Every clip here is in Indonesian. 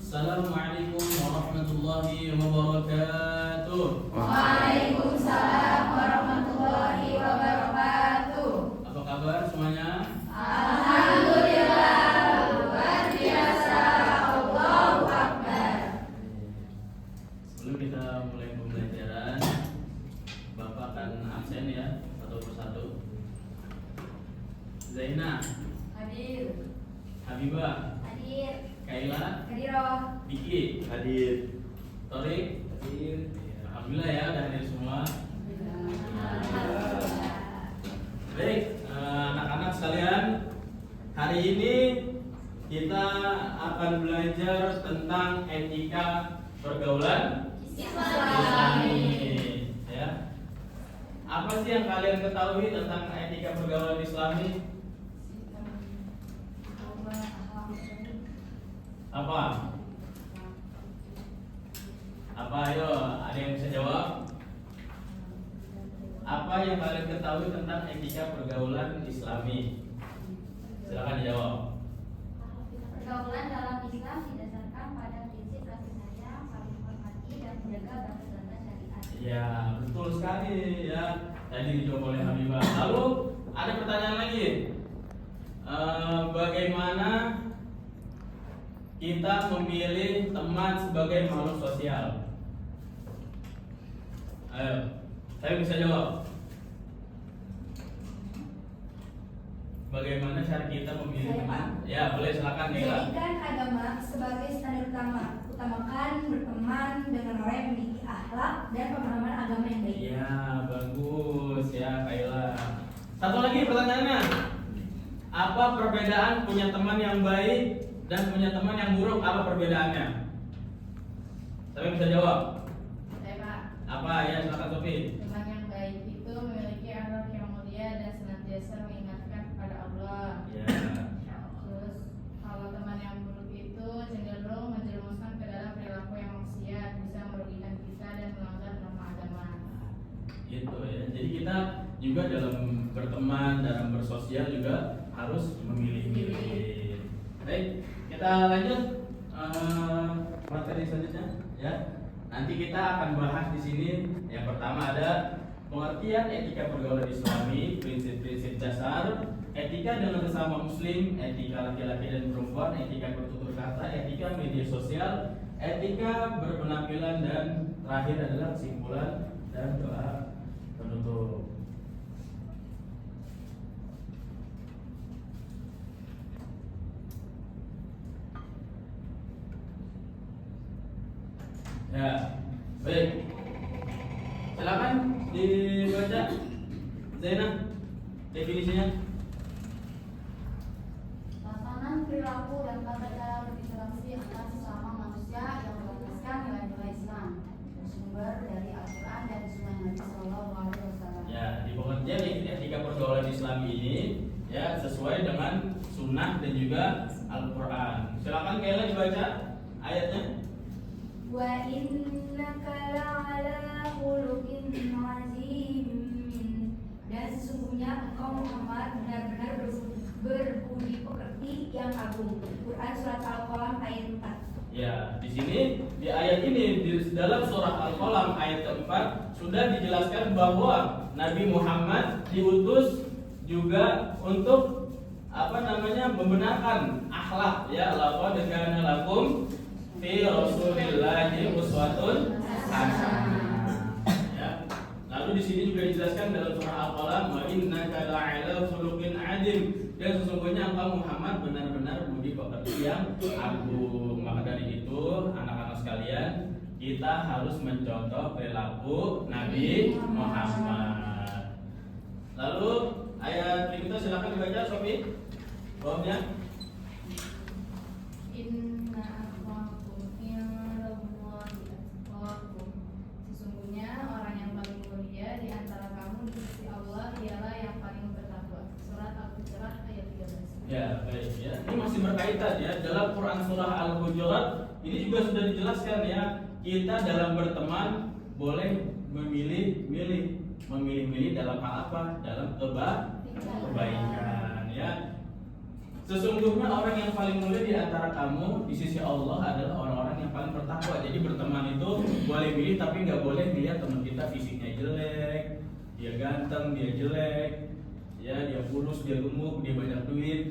Assalamualaikum warahmatullahi wabarakatuh. Waalaikumsalam warahmatullahi wabarakatuh. Apa kabar semuanya? Alhamdulillah, luar biasa. Allahu Akbar. Sebelum kita mulai pembelajaran, Bapak akan absen ya, satu persatu. Zaina, Hadir. Habibah, Hadir. Kaila, Hadiroh. Diki, Hadir. Torik, hadir. Alhamdulillah ya, udah hadir semua. Baik, anak-anak sekalian, hari ini kita akan belajar tentang etika pergaulan Islami. Ya. Apa sih yang kalian ketahui tentang etika pergaulan Islami? Apa? Apa? Ayo, ada yang bisa jawab? Apa yang kalian ketahui tentang etika pergaulan Islami? Silakan dijawab. Pergaulan dalam Islam didasarkan pada prinsip kasih sayang, saling menghormati, dan menjaga batas-batas syariat. Ya, betul sekali ya. Tadi dijawab oleh Habibah. Lalu ada pertanyaan lagi. Bagaimana kita memilih teman sebagai makhluk sosial? Ayo, saya bisa jawab. Bagaimana cara kita memilih Saya, teman? Pak. Ya, boleh silakan Nila. Jadikan agama sebagai standar utama. Utamakan berteman dengan orang yang memiliki akhlak dan pemahaman agama yang baik. Ya, bagus ya, Kaila. Satu lagi pertanyaannya. Apa perbedaan punya teman yang baik dan punya teman yang buruk? Apa perbedaannya? Saya bisa jawab. Saya Pak, Apa ya, silakan Sofi. teman yang baik itu memiliki akhlak yang mulia dan senantiasa mengingatkan kepada Allah. Ya. Terus kalau teman yang buruk itu cenderung menjerumuskan ke dalam perilaku yang maksiat, bisa merugikan kita dan melanggar norma agama. Gitu ya. Jadi kita juga dalam berteman, dalam bersosial juga harus memilih-milih. Baik, kita lanjut materi selanjutnya ya. Nanti kita akan bahas di sini. Yang pertama ada pengertian etika pergaulan Islami, prinsip-prinsip dasar, etika dengan sesama muslim, etika laki-laki dan perempuan, etika bertutur kata, etika media sosial, etika berpenampilan, dan terakhir adalah kesimpulan dan doa penutup. Ya, baik. Silakan dibaca, Zaina, definisinya. Tatanan perilaku dan tata cara berinteraksi antar sesama manusia yang berlandaskan nilai-nilai Islam, bersumber dari Al-Quran dan Sunnah Nabi Sallallahu Alaihi Wasallam. Ya, di pengertian etika pergaulan Islam ini ya sesuai dengan sunnah dan juga Al-Quran. Silakan Kaila dibaca ayatnya. Wa innaka la'ala khuluqin azim. Dan sesungguhnya engkau Muhammad benar-benar berbudi pekerti yang agung. Quran surat Al-Qalam ayat 4. Ya, di sini di ayat ini di dalam surah Al-Qalam ayat keempat sudah dijelaskan bahwa Nabi Muhammad diutus juga untuk membenarkan akhlak ya, laqad kana lakum fi Rasulillahi uswatun hasanah. Ya. Lalu di sini juga dijelaskan dalam surah Al-Qalam wa innaka la'ala khuluqin 'adzim, dan sesungguhnya engkau Muhammad benar-benar budi pekerti yang agung. Maka dari itu, anak-anak sekalian, kita harus mencontoh perilaku Nabi Muhammad. Lalu ayat berikutnya silakan dibaca, Sofi. Bawahnya. Inna akhwakum indallahi atqakum. Sesungguhnya orang yang paling mulia di antara kamu di sisi Allah ialah yang paling bertakwa. Surat Al-Hujurat ayat 13. Ya, baik ya. Ini masih berkaitan ya. Dalam Quran surah Al-Hujurat ini juga sudah dijelaskan ya. Kita dalam berteman boleh memilih dalam hal apa? Dalam kebaikan ya. Sesungguhnya orang yang paling mulia di antara kamu di sisi Allah adalah orang-orang yang paling bertakwa. Jadi berteman itu boleh milih, tapi nggak boleh lihat teman kita fisiknya jelek, dia ganteng, dia jelek, ya dia kurus, dia gemuk, dia banyak duit,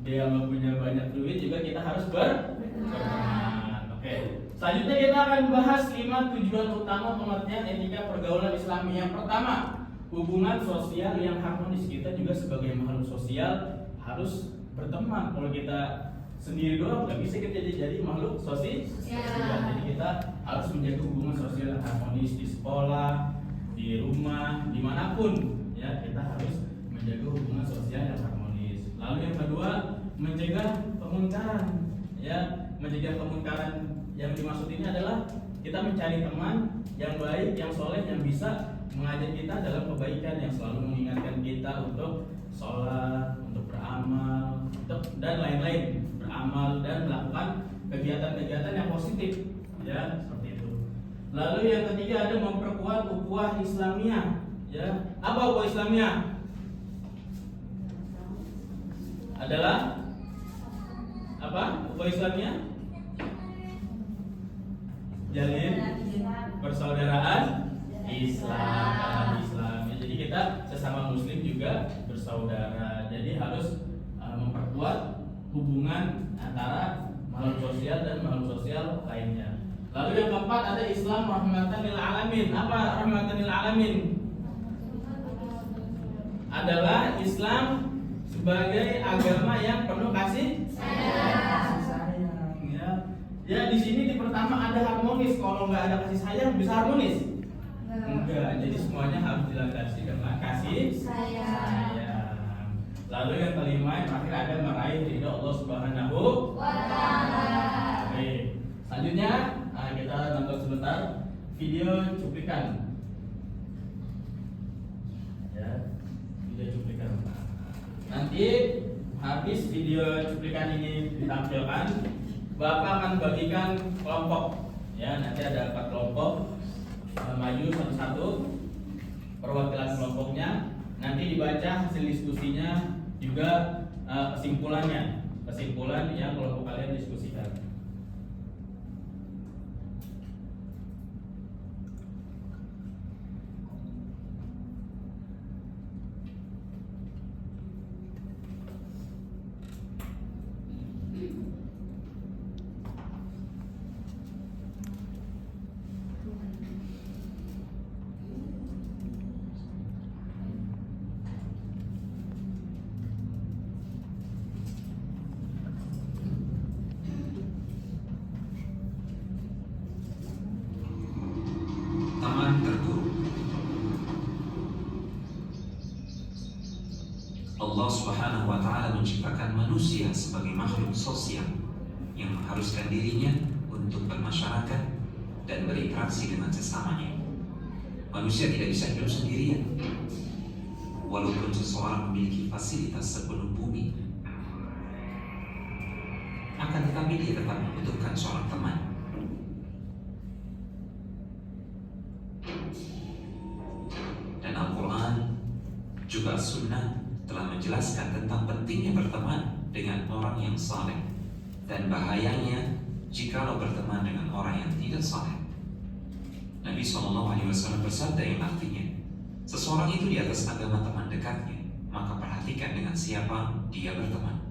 dia nggak punya banyak duit, juga kita harus berteman. Oke. Selanjutnya kita akan bahas 5 tujuan utama pengertian etika pergaulan Islami. Yang pertama, hubungan sosial yang harmonis. Kita juga sebagai makhluk sosial harus berteman. Kalau kita sendiri doang nggak bisa kita jadi makhluk sosial. Jadi kita harus menjaga hubungan sosial yang harmonis di sekolah, di rumah, dimanapun. Ya, kita harus menjaga hubungan sosial yang harmonis. Lalu yang kedua, mencegah kemungkaran. Ya, mencegah kemungkaran yang dimaksud ini adalah kita mencari teman yang baik, yang soleh, yang bisa mengajak kita dalam kebaikan, yang selalu mengingatkan kita untuk sholat, untuk beramal, dan lain-lain, beramal dan melakukan kegiatan-kegiatan yang positif, ya seperti itu. Lalu yang ketiga ada memperkuat ukhuwah Islamiyah, ya. Apa ukhuwah Islamiyah? Adalah apa? Ukhuwah Islamiyah? Jalin persaudaraan Islam. Jadi kita sesama Muslim juga bersaudara. Jadi harus memperkuat hubungan antara makhluk sosial dan makhluk sosial lainnya. Lalu yang keempat ada Islam rahmatan lil alamin. Apa rahmatan lil alamin? Adalah Islam sebagai agama yang penuh kasih sayang. Ya di sini di pertama ada harmonis. Kalau nggak ada kasih sayang bisa harmonis? Enggak. Jadi semuanya harus dilandasi dengan kasih sayang. Lalu yang kelima yang terakhir ada meraih ridho Allah Subhanahu wa Ta'ala. Oke. Selanjutnya kita nonton sebentar video cuplikan. Ya, video cuplikan. Nanti habis video cuplikan ini ditampilkan, Bapak akan bagikan kelompok. Ya, nanti ada 4 kelompok. Maju satu-satu perwakilan kelompoknya. Nanti dibaca hasil diskusinya juga kesimpulan yang kelompok kalian diskusikan. Taman terburuk. Allah Subhanahu wa Ta'ala menciptakan manusia sebagai makhluk sosial yang mengharuskan dirinya untuk bermasyarakat dan berinteraksi dengan sesamanya. Manusia tidak bisa hidup sendirian, walaupun seseorang memiliki fasilitas sepenuh bumi. Akan tetapi dia tetap membutuhkan seorang teman. Dan Al-Quran juga Sunnah telah menjelaskan tentang pentingnya berteman dengan orang yang saleh dan bahayanya jikalau berteman dengan orang yang tidak saleh. Nabi SAW bersabda yang artinya, seseorang itu di atas agama teman dekatnya, maka perhatikan dengan siapa dia berteman.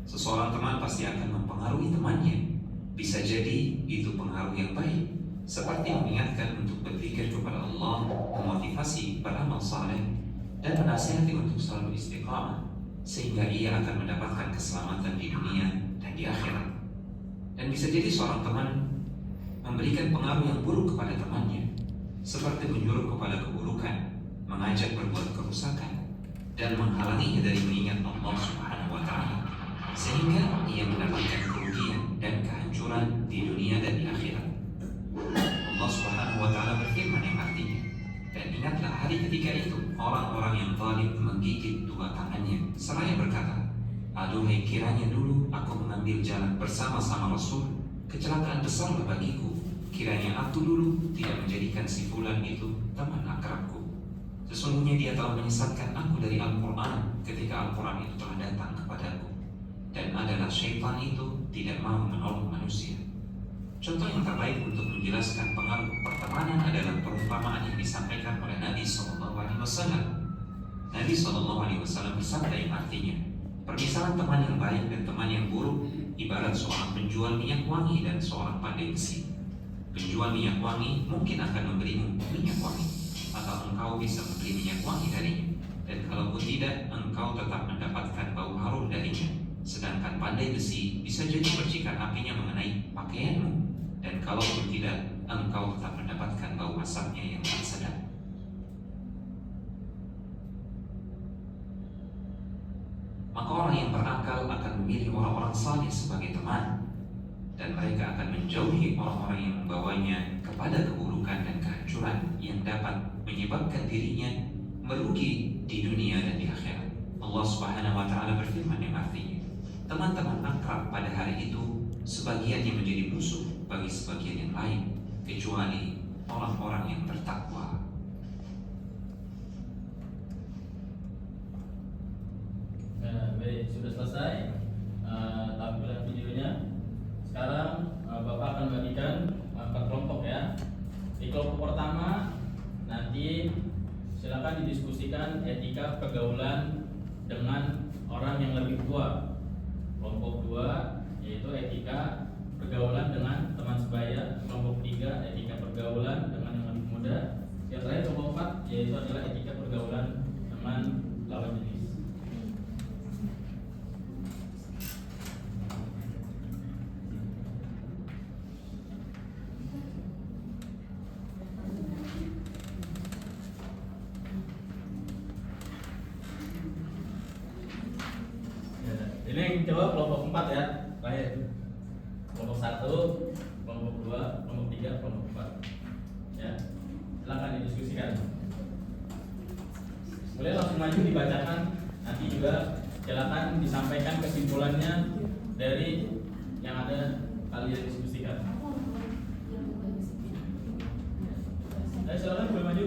Seseorang teman pasti akan mempengaruhi temannya. Bisa jadi itu pengaruh yang baik, seperti mengingatkan untuk berpikir kepada Allah, memotivasi beramal saleh, dan menasihati untuk selalu istiqamah, sehingga ia akan mendapatkan keselamatan di dunia dan di akhirat. Dan bisa jadi seorang teman memberikan pengaruh yang buruk kepada temannya, seperti menyuruh kepada keburukan, mengajak berbuat kerusakan, dan menghalanginya dari mengingat Allah Subhanahu wa Ta'ala, sehingga ia mendapatkan kerugian dan kehancuran di dunia dan di akhirat. Allah Subhanahu wa Ta'ala berfirman yang artinya, dan ingatlah hari ketika itu orang-orang yang zalim menggigit 2 tangannya seraya berkata, aduhai kiranya dulu aku mengambil jalan bersama-sama Rasul, kecelakaan besarlah bagiku. Kiranya aku dulu tidak menjadikan si fulan itu teman akrabku. Sesungguhnya dia telah menyesatkan aku dari Al-Quran ketika Al-Quran itu telah datang kepadaku, dan adalah syaitan itu tidak mau menolong manusia. Contoh yang terbaik untuk menjelaskan pengaruh pertemanan adalah perumpamaan yang disampaikan oleh Nabi SAW. Nabi SAW bersabda yang artinya, permisalan teman yang baik dan teman yang buruk ibarat seorang penjual minyak wangi dan seorang pandai besi. Penjual minyak wangi mungkin akan memberimu minyak wangi, atau engkau bisa membeli minyak wangi darinya. Dan kalaupun tidak, engkau tetap mendapatkan bau harum darinya. Sedangkan pandai besi bisa jadi percikan apinya mengenai pakaianmu, dan kalaupun tidak, engkau tetap mendapatkan bau asapnya yang tak sedap. Maka orang yang berakal akan memilih orang-orang saleh sebagai teman, dan mereka akan menjauhi orang-orang yang membawanya kepada keburukan dan kehancuran yang dapat menyebabkan dirinya merugi di dunia dan di akhirat. Allah Subhanahu wa taala berfirman yang artinya, teman-teman akrab pada hari itu sebagian yang menjadi musuh bagi sebagian yang lain, kecuali orang-orang yang bertakwa. Baik, sudah selesai tampilan videonya. Sekarang Bapak akan bagikan ke kelompok ya. Di kelompok pertama nanti silakan didiskusikan etika pergaulan dengan orang yang lebih tua. Kelompok 2 yaitu etika pergaulan dengan teman sebaya. Kelompok 3 etika pergaulan dengan yang lebih muda. Yang terakhir kelompok 4 yaitu adalah etika pergaulan dengan lawan jenis. Ini yang coba kelompok 4 ya, terakhir. Kelompok 1, kelompok 2, kelompok 3, kelompok 4. Ya, silakan didiskusikan. Boleh langsung maju dibacakan. Nanti juga silakan disampaikan kesimpulannya dari yang ada kalian diskusikan. Ayo silakan boleh maju.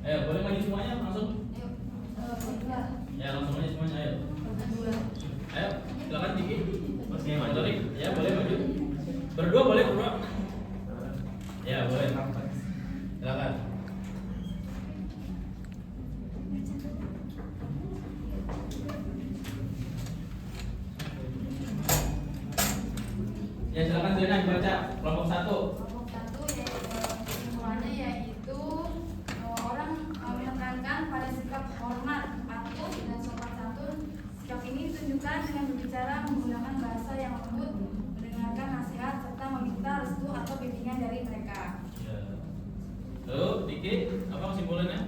Ayo, boleh maju semuanya langsung? Ya, langsung aja semuanya, ayo. Ayo, silakan Diki. Tarik. Ya, boleh maju. Berdua boleh, berdua. Ya, boleh. Silakan. Ya, silakan dibaca kelompok 1. Kelompok 1 kesimpulannya yaitu orang menekankan pada sikap hormat, patuh, dan sopan santun. Sikap ini ditunjukkan dengan berbicara menggunakan bahasa yang lembut, mendengarkan nasihat, serta meminta restu atau bimbingan dari mereka. Ya. Lalu, Diki, apa kesimpulannya?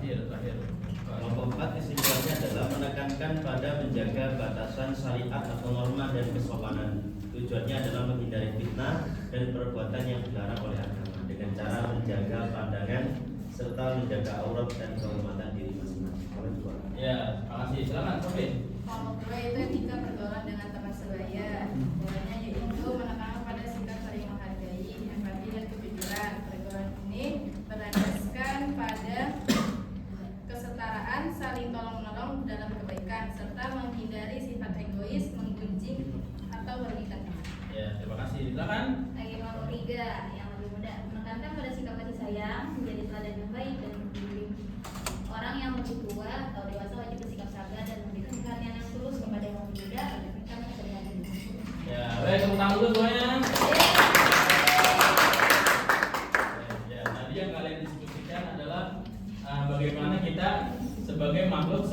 Terakhir. Kelompok 4 kesimpulannya adalah menekankan pada menjaga batasan syariat atau norma dan kesopanan. Tujuannya adalah menghindari fitnah dan perbuatan yang dilarang oleh agama dengan cara menjaga pandangan serta menjaga aurat dan kehormatan diri masing-masing. Ya, terima kasih. Silakan, Sofi. Kelompok 2 itu etika pergaulan dengan teman sebaya. Kesimpulannya yaitu menekankan pada sikap saling menghargai, empati, dan kejujuran. Pergaulan ini berlandaskan pada kesetaraan, saling tolong-menolong dalam kebaikan, serta menghindari sifat egois, menggunjing, atau merugikan teman. Ya, terima kasih. Silakan. Lagi kelompok 3 yang lebih muda, menekankan pada sikap kasih sayang, menjadi teladan yang baik dan membimbing orang yang lebih tua atau dewasa wajib bersikap sabar dan memberikan perhatian yang tulus kepada yang lebih muda agar mereka menjadi hidup. Ya, baik, tepuk tangan dulu semuanya. Ya, tadi yang kalian diskusikan adalah bagaimana kita sebagai makhluk